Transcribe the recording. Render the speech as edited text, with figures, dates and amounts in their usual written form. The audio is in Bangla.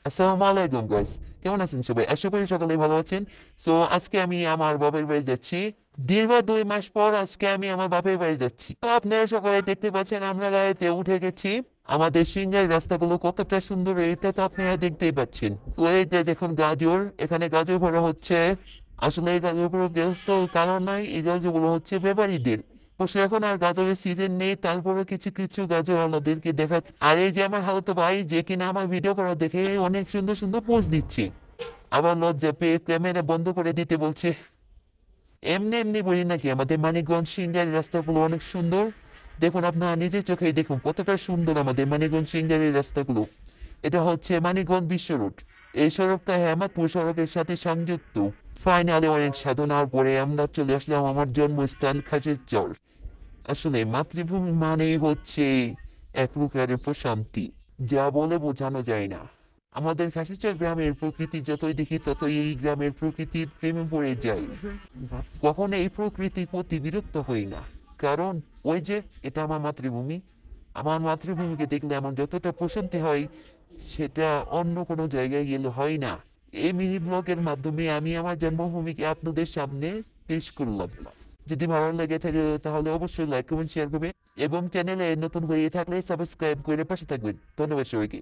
আসসালামু আলাইকুম গাইস, কেমন আছেন সবাই? আশা করি সকলেই ভালো আছেন। সো আজকে আমি আমার বাপের বাড়ি যাচ্ছি। দীর্ঘ 2 মাস পর আজকে আমি আমার বাপের বাড়ি যাচ্ছি। তো আপনারা সকলে দেখতে পাচ্ছেন আমরা গাড়িতে উঠে গেছি। আমাদের সিংহের রাস্তাগুলো কতটা সুন্দর এটা তো আপনারা দেখতেই পাচ্ছেন। তো এই যে দেখুন গাজর, এখানে গাজর ভরা হচ্ছে। আসলে এই গাজরগুলো গৃহস্থ কারণ নয়, এই গাজরগুলো হচ্ছে ব্যাপারীদের। অবশ্য এখন আর গাজরের সিজন নেই, তারপরে কিছু কিছু গাজর আমাদেরকে দেখা। আর এই যে আমার হালতো ভাই, যে কিনা আমার ভিডিও করা দেখে অনেক সুন্দর সুন্দর পোস্ট দিচ্ছে, আবার লজ্জা পেয়ে ক্যামেরা বন্ধ করে দিতে বলছে। এমনি এমনি বলি নাকি, আমাদের মানিকগঞ্জ সিংহের রাস্তাগুলো অনেক সুন্দর। দেখুন, আপনারা নিজের চোখেই দেখুন কতটা সুন্দর আমাদের মানিকগঞ্জ সিংহের রাস্তাগুলো। এটা হচ্ছে মানিকগঞ্জ বিশ্ব রোড। এই সড়কটা হেমাদপুর সড়কের সাথে সংযুক্ত। ফাইনালে অনেক সাধনার পরে আমরা চলে আসলাম আমার জন্মস্থান খাসির চর। আসলে মাতৃভূমি মানেই হচ্ছে এক প্রকারের প্রশান্তি, যা বলে বোঝানো যায় না। আমাদের খাসিচর গ্রামের প্রকৃতি যতই দেখি ততই এই গ্রামের প্রকৃতির প্রেমে পড়ে যাই। কখনো এই প্রকৃতির প্রতি বিরক্ত হই না, কারণ ওই যে এটা আমার মাতৃভূমি। আমার মাতৃভূমিকে দেখলে এমন যতটা প্রশান্তি হয়, সেটা অন্য কোনো জায়গায় গেলে হয় না। এই মিনি ব্লগের মাধ্যমে আমি আমার জন্মভূমিকে আপনাদের সামনে পেশ করলাম। যদি ভালো লেগে থাকে তাহলে অবশ্যই লাইক কমেন্ট শেয়ার করবে, এবং চ্যানেলে নতুন হয়ে থাকলে সাবস্ক্রাইব করে পাশে থাকবেন। ধন্যবাদ সবাইকে।